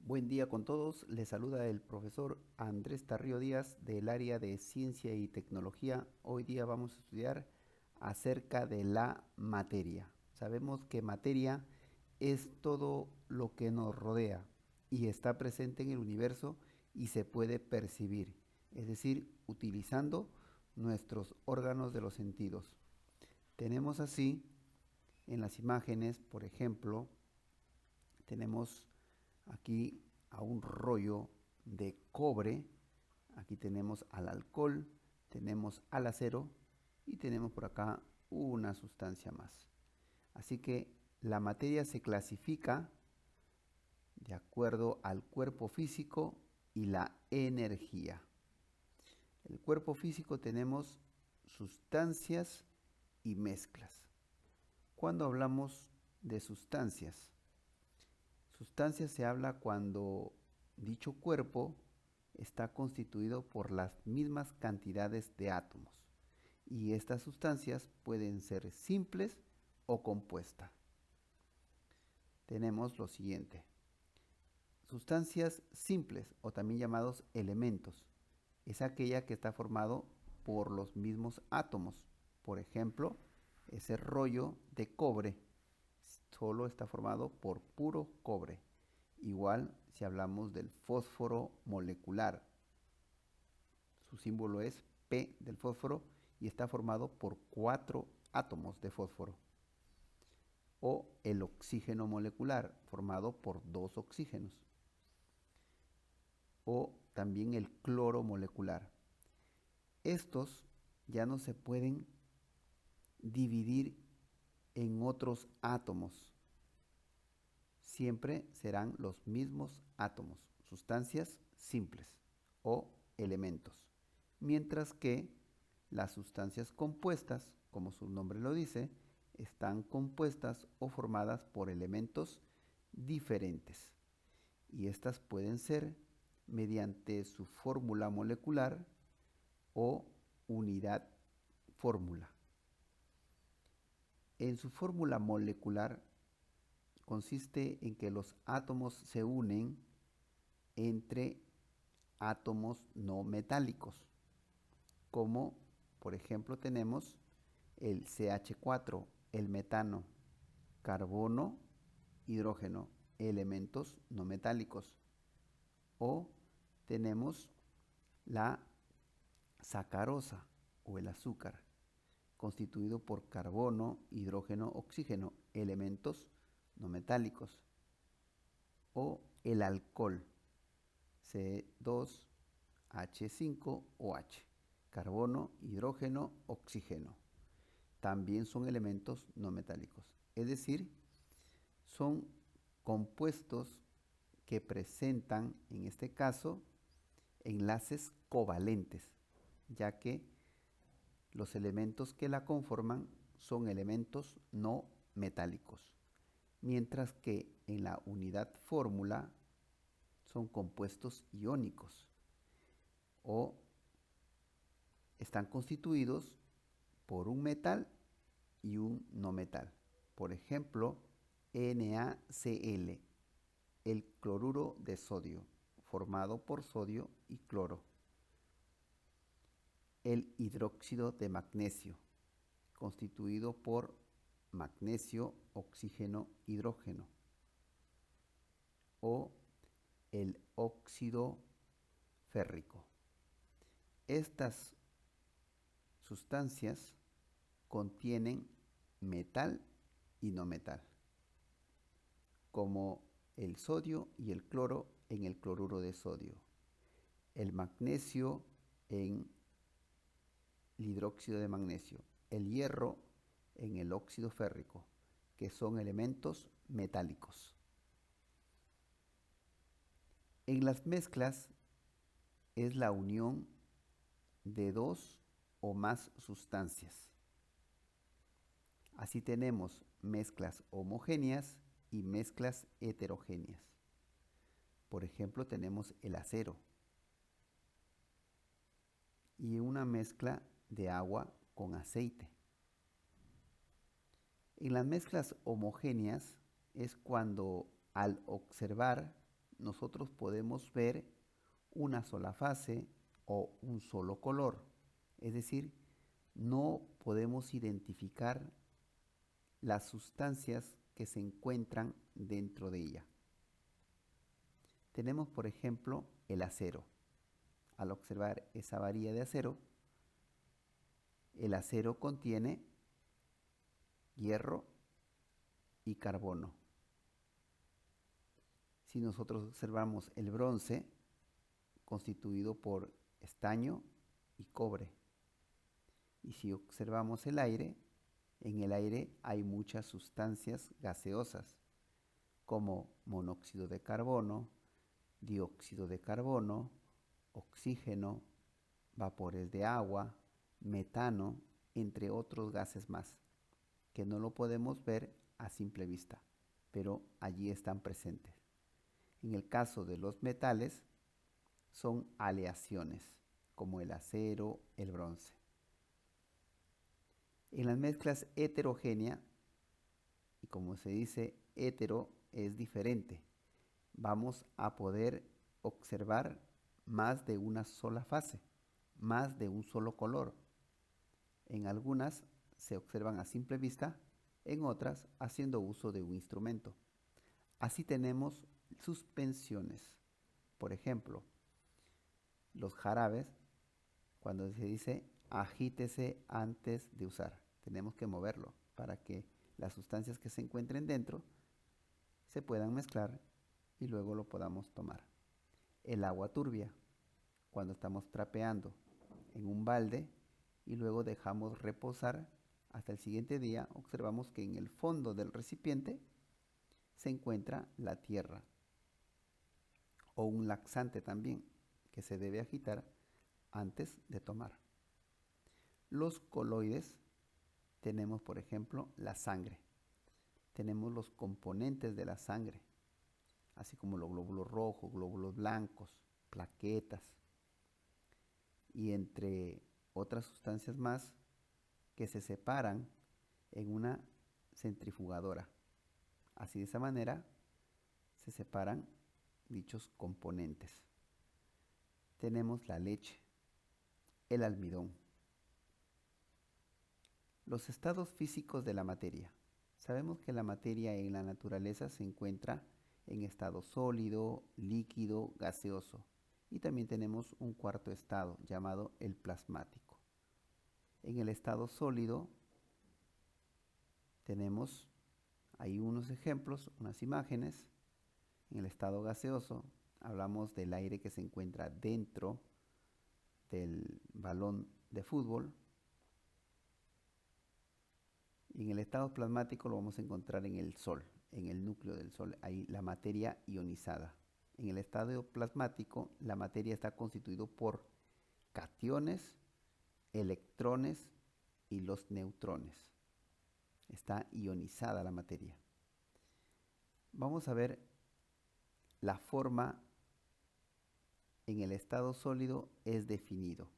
Buen día con todos. Les saluda el profesor Andrés Tarrio Díaz del área de Ciencia y Tecnología. Hoy día vamos a estudiar acerca de la materia. Sabemos que materia es todo lo que nos rodea y está presente en el universo y se puede percibir, es decir, utilizando nuestros órganos de los sentidos. Tenemos así en las imágenes, por ejemplo, tenemos aquí a un rollo de cobre, aquí tenemos al alcohol, tenemos al acero y tenemos por acá una sustancia más. Así que la materia se clasifica de acuerdo al cuerpo físico y la energía. El cuerpo físico tenemos sustancias y mezclas. Cuando hablamos de sustancias, sustancia se habla cuando dicho cuerpo está constituido por las mismas cantidades de átomos y estas sustancias pueden ser simples o compuestas. Tenemos lo siguiente. Sustancias simples o también llamados elementos. Es aquella que está formado por los mismos átomos. Por ejemplo, ese rollo de cobre solo está formado por puro cobre. Igual si hablamos del fósforo molecular. Su símbolo es P del fósforo y está formado por 4 átomos de fósforo. O el oxígeno molecular, formado por 2 oxígenos. O también el cloro molecular. Estos ya no se pueden dividir en otros átomos. Siempre serán los mismos átomos, sustancias simples o elementos. Mientras que las sustancias compuestas, como su nombre lo dice, están compuestas o formadas por elementos diferentes. Y estas pueden ser mediante su fórmula molecular o unidad fórmula. En su fórmula molecular consiste en que los átomos se unen entre átomos no metálicos, como por ejemplo tenemos el CH4, el metano, carbono, hidrógeno, elementos no metálicos. O tenemos la sacarosa o el azúcar, constituido por carbono, hidrógeno, oxígeno, elementos no metálicos. O el alcohol, C2H5OH, carbono, hidrógeno, oxígeno. También son elementos no metálicos. Es decir, son compuestos que presentan, en este caso, enlaces covalentes, ya que los elementos que la conforman son elementos no metálicos, mientras que en la unidad fórmula son compuestos iónicos o están constituidos por un metal y un no metal. Por ejemplo, NaCl, el cloruro de sodio, formado por sodio y cloro. El hidróxido de magnesio, constituido por magnesio, oxígeno, hidrógeno. O el óxido férrico. Estas sustancias contienen metal y no metal, como el sodio y el cloro en el cloruro de sodio, el magnesio en el hidróxido de magnesio, el hierro en el óxido férrico, que son elementos metálicos. En las mezclas es la unión de dos o más sustancias. Así tenemos mezclas homogéneas y mezclas heterogéneas. Por ejemplo, tenemos el acero y una mezcla de agua con aceite. En las mezclas homogéneas es cuando al observar nosotros podemos ver una sola fase o un solo color. Es decir, no podemos identificar las sustancias que se encuentran dentro de ella. Tenemos, por ejemplo, el acero. Al observar esa varilla de acero, el acero contiene hierro y carbono. Si nosotros observamos el bronce, constituido por estaño y cobre. Y si observamos el aire, en el aire hay muchas sustancias gaseosas, como monóxido de carbono, dióxido de carbono, oxígeno, vapores de agua, metano, entre otros gases más, que no lo podemos ver a simple vista, pero allí están presentes. En el caso de los metales, son aleaciones, como el acero, el bronce. En las mezclas heterogéneas, y como se dice, hetero es diferente, vamos a poder observar más de una sola fase, más de un solo color. En algunas se observan a simple vista, en otras haciendo uso de un instrumento. Así tenemos suspensiones. Por ejemplo, los jarabes, cuando se dice agítese antes de usar, tenemos que moverlo para que las sustancias que se encuentren dentro se puedan mezclar y luego lo podamos tomar. El agua turbia, cuando estamos trapeando en un balde y luego dejamos reposar hasta el siguiente día, observamos que en el fondo del recipiente se encuentra la tierra o un laxante también que se debe agitar antes de tomar. Los coloides, tenemos por ejemplo la sangre, tenemos los componentes de la sangre, así como los glóbulos rojos, glóbulos blancos, plaquetas y entre otras sustancias más que se separan en una centrifugadora. Así de esa manera se separan dichos componentes. Tenemos la leche, el almidón. Los estados físicos de la materia. Sabemos que la materia en la naturaleza se encuentra en estado sólido, líquido, gaseoso. Y también tenemos un cuarto estado llamado el plasmático. En el estado sólido tenemos ahí unos ejemplos, unas imágenes. En el estado gaseoso hablamos del aire que se encuentra dentro del balón de fútbol. Y en el estado plasmático lo vamos a encontrar en el Sol, en el núcleo del Sol, ahí la materia ionizada. En el estado plasmático la materia está constituido por cationes, electrones y los neutrones. Está ionizada la materia. Vamos a ver la forma en el estado sólido es definido.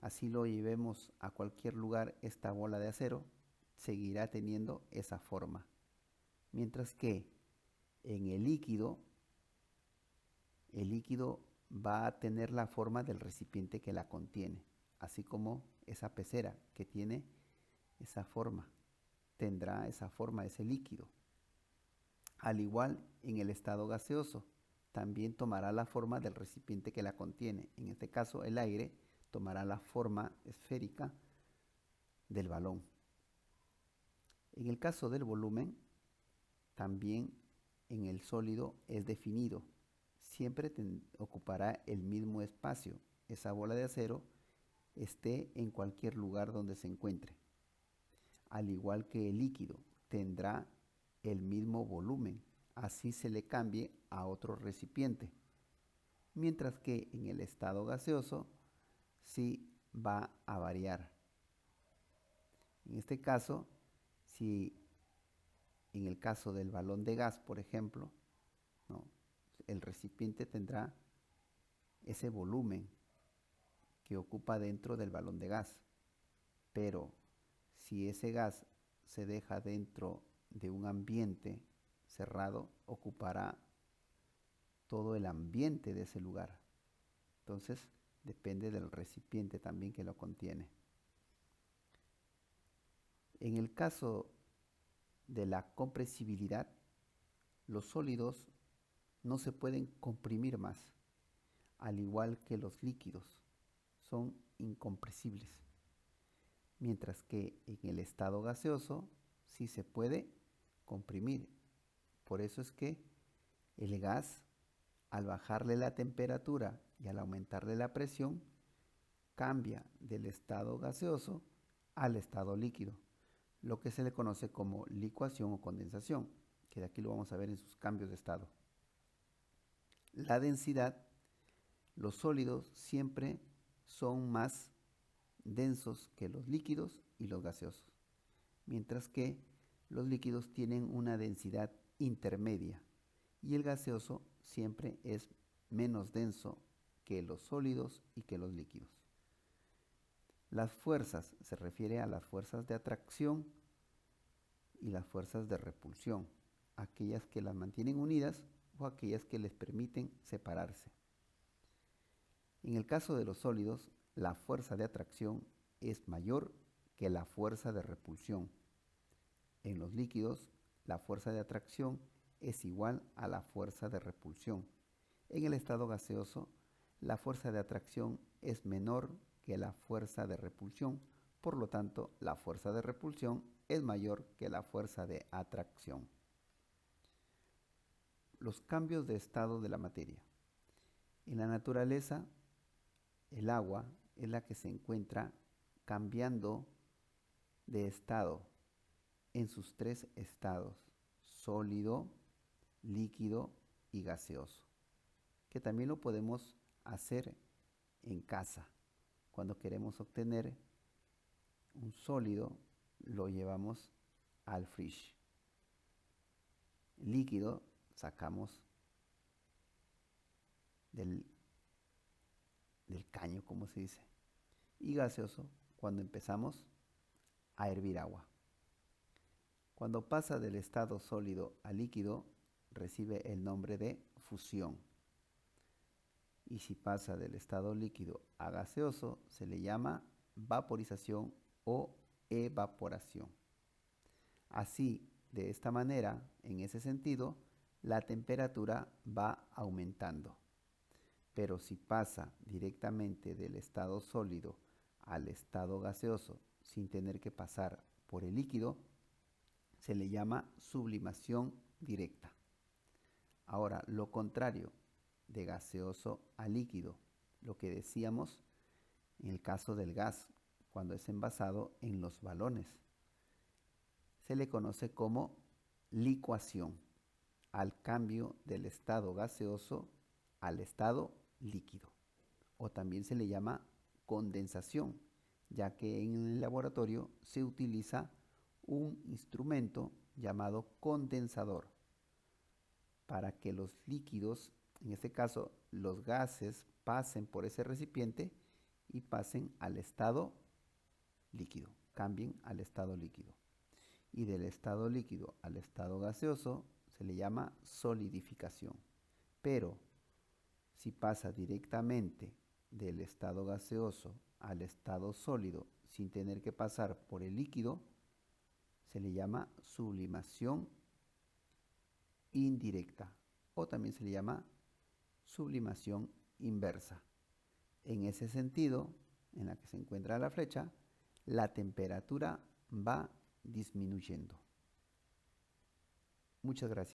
Así lo llevemos a cualquier lugar, esta bola de acero seguirá teniendo esa forma. Mientras que en el líquido va a tener la forma del recipiente que la contiene, así como esa pecera que tiene esa forma, tendrá esa forma, ese líquido. Al igual en el estado gaseoso, también tomará la forma del recipiente que la contiene. En este caso, el aire tomará la forma esférica del balón. En el caso del volumen, también en el sólido es definido. Siempre ocupará el mismo espacio. Esa bola de acero esté en cualquier lugar donde se encuentre. Al igual que el líquido, tendrá el mismo volumen, así se le cambie a otro recipiente. Mientras que en el estado gaseoso sí va a variar. En este caso, si en el caso del balón de gas, por ejemplo, ¿no?, el recipiente tendrá ese volumen que ocupa dentro del balón de gas. Pero si ese gas se deja dentro de un ambiente cerrado ocupará todo el ambiente de ese lugar. Entonces, depende del recipiente también que lo contiene. En el caso de la compresibilidad, los sólidos no se pueden comprimir más, al igual que los líquidos, son incompresibles. Mientras que en el estado gaseoso sí se puede comprimir. Por eso es que el gas, al bajarle la temperatura y al aumentarle la presión, cambia del estado gaseoso al estado líquido, lo que se le conoce como licuación o condensación, que de aquí lo vamos a ver en sus cambios de estado. La densidad, los sólidos siempre son más densos que los líquidos y los gaseosos, mientras que los líquidos tienen una densidad intermedia y el gaseoso siempre es menos denso que los sólidos y que los líquidos. Las fuerzas se refiere a las fuerzas de atracción y las fuerzas de repulsión, aquellas que las mantienen unidas o aquellas que les permiten separarse. En el caso de los sólidos, la fuerza de atracción es mayor que la fuerza de repulsión. En los líquidos, la fuerza de atracción es igual a la fuerza de repulsión. En el estado gaseoso, la fuerza de atracción es menor que la fuerza de repulsión, por lo tanto, la fuerza de repulsión es mayor que la fuerza de atracción. Los cambios de estado de la materia. En la naturaleza, el agua es la que se encuentra cambiando de estado en sus tres estados: sólido, líquido y gaseoso, que también lo podemos hacer en casa. Cuando queremos obtener un sólido, lo llevamos al fridge. Líquido sacamos del caño, como se dice. Y gaseoso, cuando empezamos a hervir agua. Cuando pasa del estado sólido a líquido, recibe el nombre de fusión. Y si pasa del estado líquido a gaseoso, se le llama vaporización o evaporación. Así, de esta manera, en ese sentido, la temperatura va aumentando. Pero si pasa directamente del estado sólido al estado gaseoso sin tener que pasar por el líquido, se le llama sublimación directa. Ahora, lo contrario de gaseoso a líquido, lo que decíamos en el caso del gas, cuando es envasado en los balones, se le conoce como licuación, al cambio del estado gaseoso al estado líquido. O también se le llama condensación, ya que en el laboratorio se utiliza un instrumento llamado condensador para que los líquidos, en este caso los gases, pasen por ese recipiente y pasen al estado líquido, cambien al estado líquido. Y del estado líquido al estado gaseoso se le llama solidificación. Pero si pasa directamente del estado gaseoso al estado sólido sin tener que pasar por el líquido, se le llama sublimación indirecta o también se le llama sublimación inversa. En ese sentido, en la que se encuentra la flecha, la temperatura va disminuyendo. Muchas gracias.